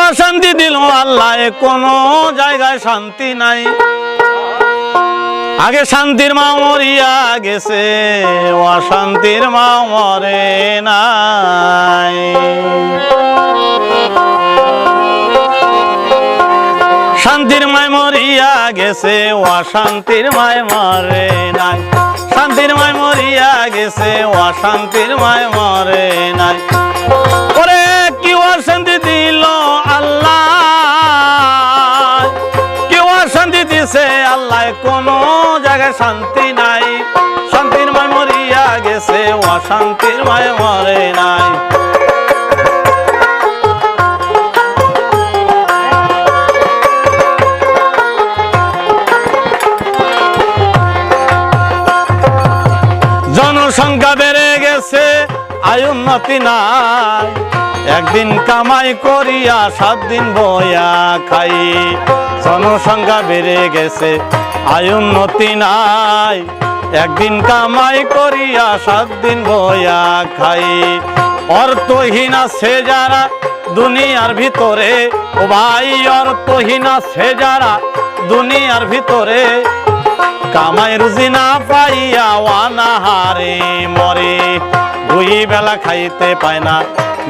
অশান্তি দিল আল্লাহ, কোনো জায়গায় শান্তি নাই। আগে শান্তির মা মরিয়া গেছে, অশান্তির মা মরে নাই। শান্তির মায় মরিয়া গেছে, অশান্তির মায় মরে নাই। শান্তির মায় মরিয়া গেছে, অশান্তির মায় মরে নাই। ওরে কি অশান্তি দিল আল্লাহ, কি অশান্তি দিছে আল্লাহ, কোনো জায়গায় শান্তি নাই। শান্তির মায় মরিয়া গেছে, অশান্তির মায় মরে নাই। জনসংখ্যা বেড়ে গেছে, আয় উন্নতি নাই। একদিন কামাই করিয়া 7 দিন বয়া খাই। জনসংখ্যা বেড়ে গেছে, আয় উন্নতি নাই। একদিন কামাই করিয়া 7 দিন বয়া খাই। অর্থহীন আছে যারা দুনিয়ার ভিতরে, ও ভাই অর্থহীন আছে যারা দুনিয়ার ভিতরে, কামাই রুজি না পাইয়া অনাহারে মরে। 2 বেলা খাইতে পায় না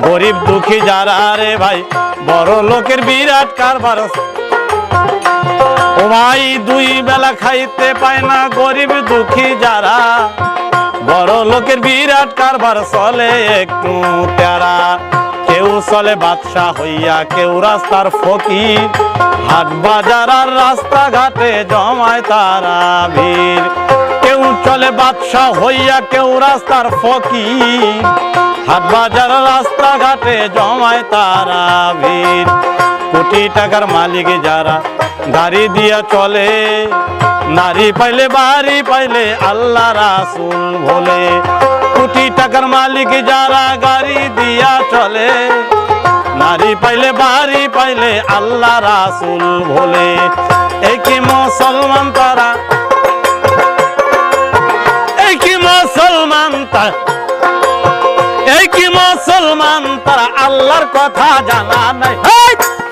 গরিব দুঃখী যারা রে ভাই, বড় লোকের বিরাট কারবার। ও ভাই 2 বেলা খাইতে পায় না গরিব দুঃখী যারা, বড় লোকের বিরাট কারবার চলে একটু তেরা। কেউ চলে বাদশা হইয়া, কেউ রাস্তার ফকির। হাট বাজার আর রাস্তাঘাটে জমায় তারা ভিড়। কেউ চলে বাদশা হইয়া, কেউ রাস্তার ফকির। হাট বাজার রাস্তাঘাটে জমায় তারা ভিড়। কোটি টাকার মালিক যারা গাড়ি দিয়া চলে, নারী পাইলে বাড়ি পাইলে আল্লাহ রাসূল বলে। কোটি টাকার মালিক যারা গাড়ি দিয়া চলে, নারী পাইলে বাড়ি পাইলে আল্লাহ রাসূল বলে। এই কি মুসলমান তারা, এই কি মুসলমান তারা, এই কি মুসলমান তারা আল্লাহর কথা জানা নাই।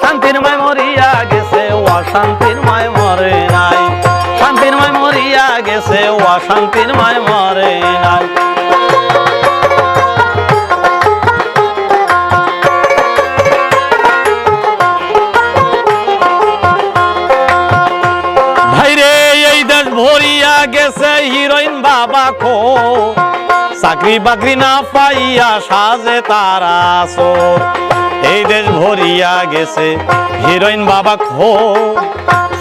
শান্তির মায় মরিয়া গেছে, অশান্তির মায় মরে নাই। শান্তির মায় মরিয়া গেছে, অশান্তির মায় মরে নাই। ভাইরে এই দেশ ভরিয়া গেছে হিরোইন বাবা খো। চাকরি বাকরি না পাইয়া সাজে তারা চোর। এই দেশ ভরিয়া গেছে হিরোইন বাবা খো।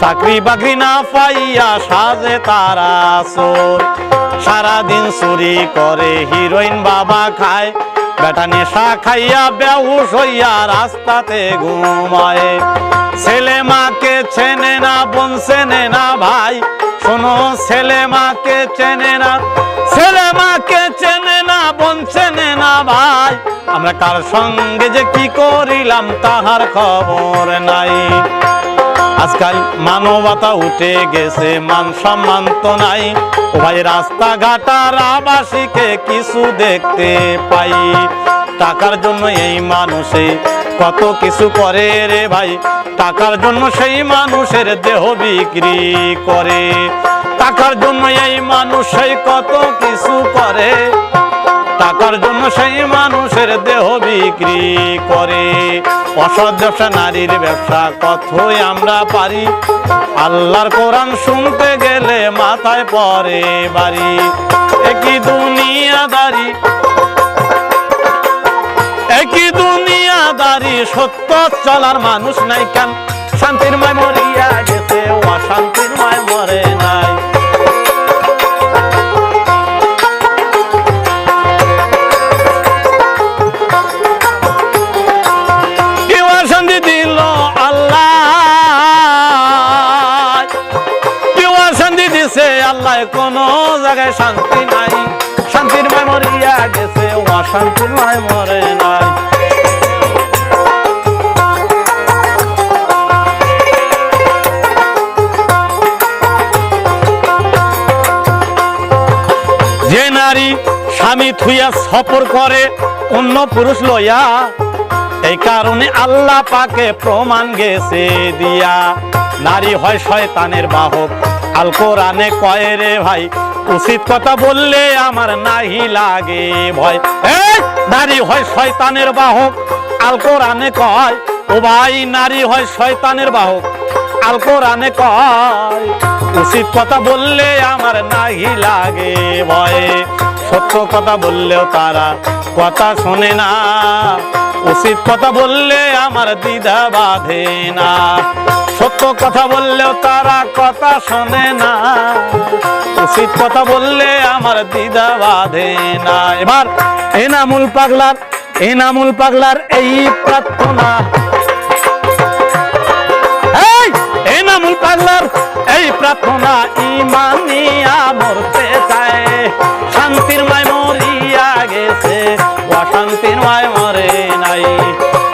চাকরি বাকরি না পাইয়া সাজে তারা চোর। সারাদিন চুরি করে হিরোইন বাবা খায়, বেটা নেশা খাইয়া বেহুশ হইয়া রাস্তাতে ঘুমায়। ছেলে মাকে চেনে না, বোন চেনে না ভাই, শোনো ছেলে মাকে চেনে না, ছেলে মাকে চেনে না, বোন চেনে না ভাই। আমরা কার সঙ্গে যে কি করিলাম তাহার খবর নাই। আজকাল মানবতা উঠে গেছে, মান সম্মান তো নাই। ও ভাই রাস্তাঘাটার আবাসীকে কিছু দেখতে পাই। টাকার জন্য এই মানুষে কত কিছু করে রে ভাই। টাকার জন্য সেই মানুষের দেহ বিক্রি করে। টাকার জন্য এই মানুষ সেই কত কিছু করে। টাকার জন্য সেই মানুষের দেহ বিক্রি করে। অসৎ ব্যবসা, নারীর ব্যবসা কতই আমরা পারি। আল্লাহর কোরআন শুনতে গেলে মাথায় পড়ে বাড়ি। একই দুনিয়াদারি, একই দুনিয়াদারি, সত্য চলার মানুষ নাই কেন। শান্তির মায় মরিয়া গেছে, অশান্তির মায় মরে নাই। কি অশান্তি দিল আল্লাহ, কি অশান্তি দিছে আল্লাহ, কোনো জায়গায় শান্তি নাই। শান্তির মায় মরিয়া গেছে, অশান্তির মায় মরে নাই। যে নারী স্বামী থুইয়া সফর করে অন্য পুরুষ লইয়া, এই কারণে আল্লাহ পাকে প্রমাণ গেছে দিয়া, নারী হয় শয়তানের বাহক। আল কোরআনে কয় রে ভাই, উচিত কথা বললে আমার নাহি লাগে ভয়। এই নারী হয় শয়তানের বাহক, আল কোরআনে কয় ও ভাই, নারী হয় শয়তানের বাহক। আল কোরআনে কয় উচিত কথা বললে আমার নাহি লাগে ভয়। সত্য কথা বললেও তারা কথা শোনে না, উচিত কথা বললে আমার দ্বিধা বাঁধে না। সত্য কথা বললেও তারা কথা শোনে না, উচিত কথা বললে আমার দ্বিধা বাঁধে না। এবার এনামুল পাগলার এই প্রার্থনা, এনামুল পাগলার এই প্রার্থনা, ঈমান নিয়া মরতে চায়। শান্তির মায় মরিয়া গেছে, অশান্তির মায় মরে নাই।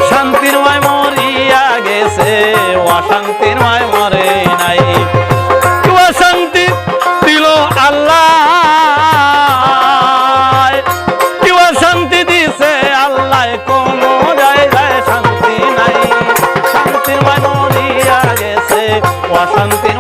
শান্তির মায় মরিয়া গেছে, অশান্তির মায় মরে নাই। শান্তি দিল আল্লাহ, শান্তি দিছে আল্লাহ, কোনো জায়গায় শান্তি নাই। শান্তির মায় মরিয়া গেছে, অশান্তির